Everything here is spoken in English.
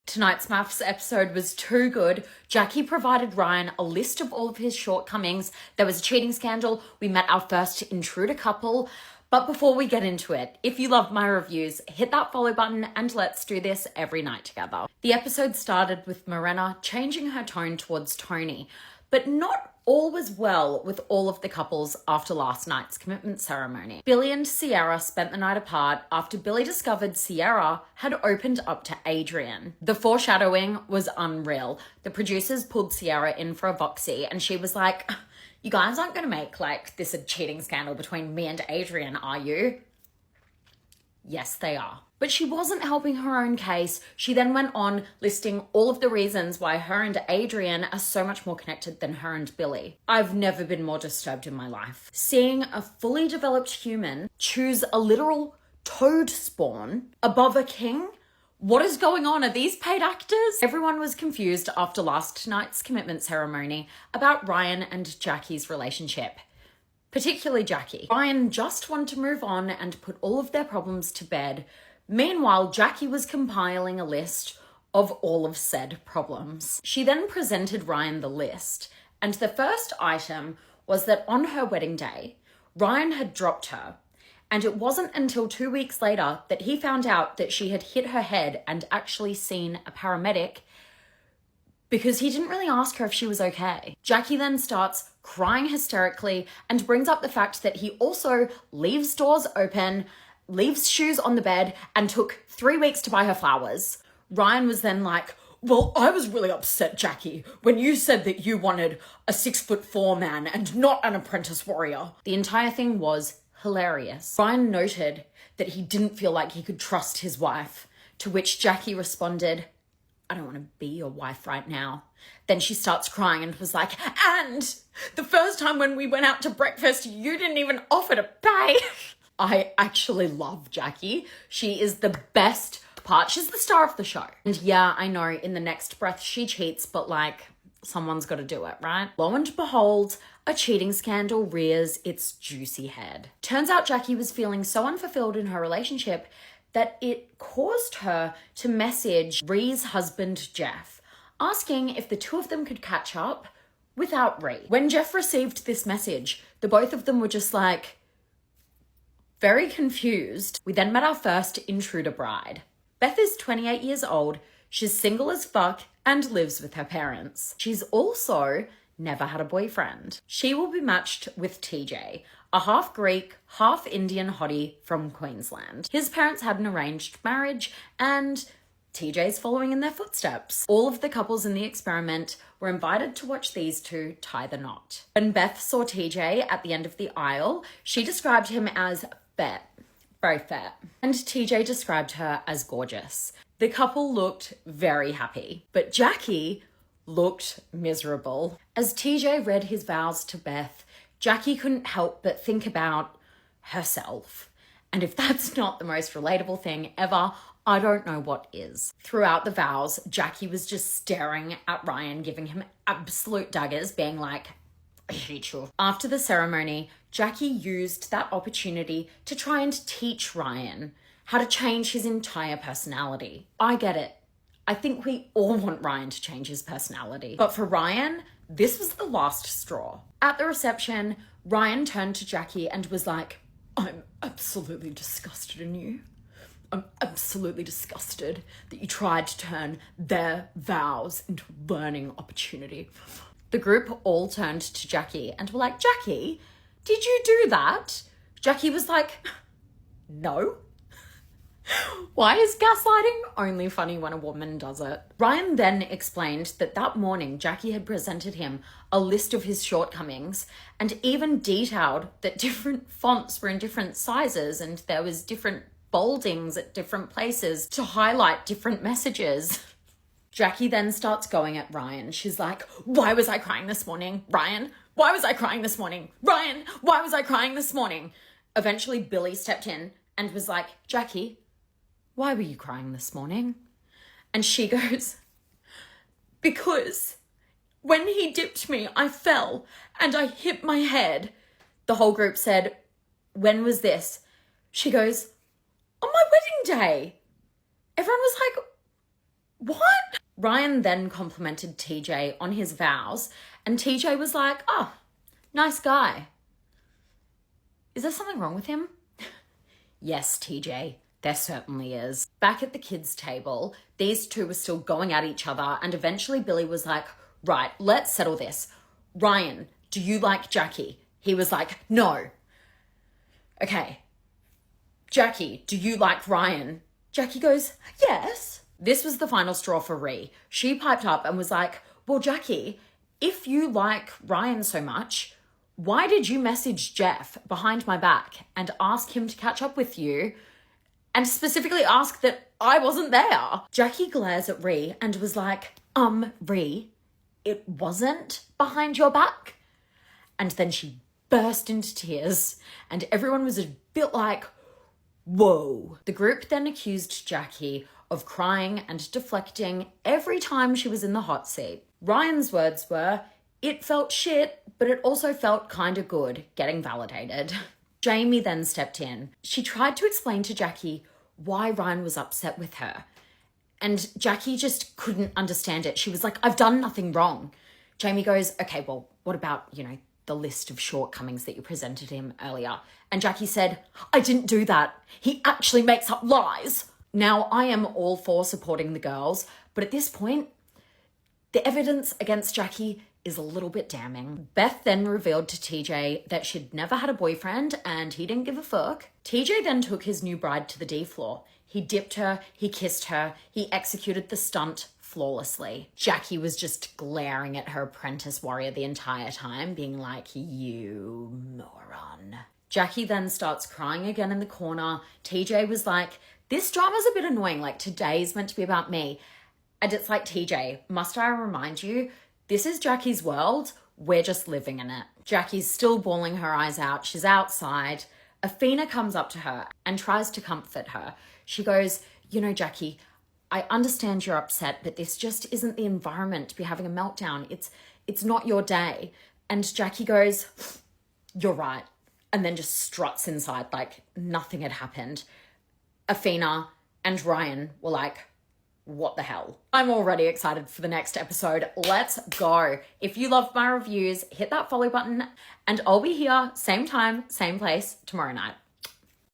Tonight's MAFS episode was too good. Jackie provided Ryan a list of all of his shortcomings. There was a cheating scandal. We met our first intruder couple. But before we get into it, if you love my reviews, hit that follow button and let's do this every night together. The episode started with Morena changing her tone towards Tony, but not all was well with all of the couples after last night's commitment ceremony. Billy and Sierra spent the night apart after Billy discovered Sierra had opened up to Adrian. The foreshadowing was unreal. The producers pulled Sierra in for a voxy and she was like, "You guys aren't going to make like this a cheating scandal between me and Adrian, are you?" Yes, they are. But she wasn't helping her own case. She then went on listing all of the reasons why her and Adrian are so much more connected than her and Billy. I've never been more disturbed in my life. Seeing a fully developed human choose a literal toad spawn above a king? What is going on? Are these paid actors? Everyone was confused after last night's commitment ceremony about Ryan and Jackie's relationship. Particularly Jackie. Ryan just wanted to move on and put all of their problems to bed. Meanwhile, Jackie was compiling a list of all of said problems. She then presented Ryan the list, and the first item was that on her wedding day, Ryan had dropped her, and it wasn't until 2 weeks later that he found out that she had hit her head and actually seen a paramedic because he didn't really ask her if she was okay. Jackie then starts crying hysterically and brings up the fact that he also leaves doors open, leaves shoes on the bed, and took 3 weeks to buy her flowers. Ryan was then like, "Well, I was really upset, Jackie, when you said that you wanted a 6'4" man and not an apprentice warrior." The entire thing was hilarious. Ryan noted that he didn't feel like he could trust his wife, to which Jackie responded, "I don't want to be your wife right now." Then she starts crying and was like, "And the first time when we went out to breakfast, you didn't even offer to pay." I actually love Jackie. She is the best part. She's the star of the show. And yeah, I know in the next breath she cheats, but like someone's got to do it, right? Lo and behold, a cheating scandal rears its juicy head. Turns out Jackie was feeling so unfulfilled in her relationship that it caused her to message Ree's husband, Jeff, asking if the two of them could catch up without Ree. When Jeff received this message, the both of them were just like, very confused. We then met our first intruder bride. Beth is 28 years old, she's single as fuck, and lives with her parents. She's also never had a boyfriend. She will be matched with TJ, a half Greek, half Indian hottie from Queensland. His parents had an arranged marriage, and TJ's following in their footsteps. All of the couples in the experiment were invited to watch these two tie the knot. When Beth saw TJ at the end of the aisle, she described him as fat, very fat, and TJ described her as gorgeous. The couple looked very happy, but Jackie looked miserable. As TJ read his vows to Beth, Jackie couldn't help but think about herself. And if that's not the most relatable thing ever, I don't know what is. Throughout the vows, Jackie was just staring at Ryan, giving him absolute daggers, being like, "I hate you." After the ceremony, Jackie used that opportunity to try and teach Ryan how to change his entire personality. I get it. I think we all want Ryan to change his personality. But for Ryan, this was the last straw. At the reception, Ryan turned to Jackie and was like, "I'm absolutely disgusted in you. I'm absolutely disgusted that you tried to turn their vows into a learning opportunity." The group all turned to Jackie and were like, "Jackie, did you do that?" Jackie was like, "No." Why is gaslighting only funny when a woman does it? Ryan then explained that that morning Jackie had presented him a list of his shortcomings and even detailed that different fonts were in different sizes and there was different boldings at different places to highlight different messages. Jackie then starts going at Ryan. She's like, "Why was I crying this morning? Ryan, why was I crying this morning? Ryan, why was I crying this morning?" Eventually, Billy stepped in and was like, "Jackie, why were you crying this morning?" And she goes, "Because when he dipped me, I fell and I hit my head." The whole group said, "When was this?" She goes, "On my wedding day." Everyone was like, What? Ryan then complimented TJ on his vows, and TJ was like, oh, nice guy. Is there something wrong with him? Yes, TJ, there certainly is. Back at the kids' table, these two were still going at each other, and eventually Billy was like, right, let's settle this. Ryan, do you like Jackie? He was like, no. Okay. Jackie, do you like Ryan? Jackie goes, yes. This was the final straw for Ree. She piped up and was like, well, Jackie, if you like Ryan so much, why did you message Jeff behind my back and ask him to catch up with you and specifically ask that I wasn't there? Jackie glares at Ree and was like, Ree, it wasn't behind your back? And then she burst into tears and everyone was a bit like, whoa. The group then accused Jackie of crying and deflecting every time she was in the hot seat. Ryan's words were, it felt shit, but it also felt kinda good getting validated. Jamie then stepped in. She tried to explain to Jackie why Ryan was upset with her. And Jackie just couldn't understand it. She was like, I've done nothing wrong. Jamie goes, okay, well, what about, the list of shortcomings that you presented him earlier? And Jackie said, I didn't do that. He actually makes up lies. Now, I am all for supporting the girls, but at this point, the evidence against Jackie is a little bit damning. Beth then revealed to TJ that she'd never had a boyfriend and he didn't give a fuck. TJ then took his new bride to the D floor. He dipped her, he kissed her, he executed the stunt flawlessly. Jackie was just glaring at her apprentice warrior the entire time, being like, you moron. Jackie then starts crying again in the corner. TJ was like, this drama's a bit annoying, like today's meant to be about me. And it's like, TJ, must I remind you, this is Jackie's world, we're just living in it. Jackie's still bawling her eyes out, she's outside. Athena comes up to her and tries to comfort her. She goes, Jackie, I understand you're upset, but this just isn't the environment to be having a meltdown. It's not your day. And Jackie goes, you're right. And then just struts inside like nothing had happened. Athena and Ryan were like, what the hell? I'm already excited for the next episode. Let's go. If you love my reviews, hit that follow button and I'll be here, same time, same place tomorrow night.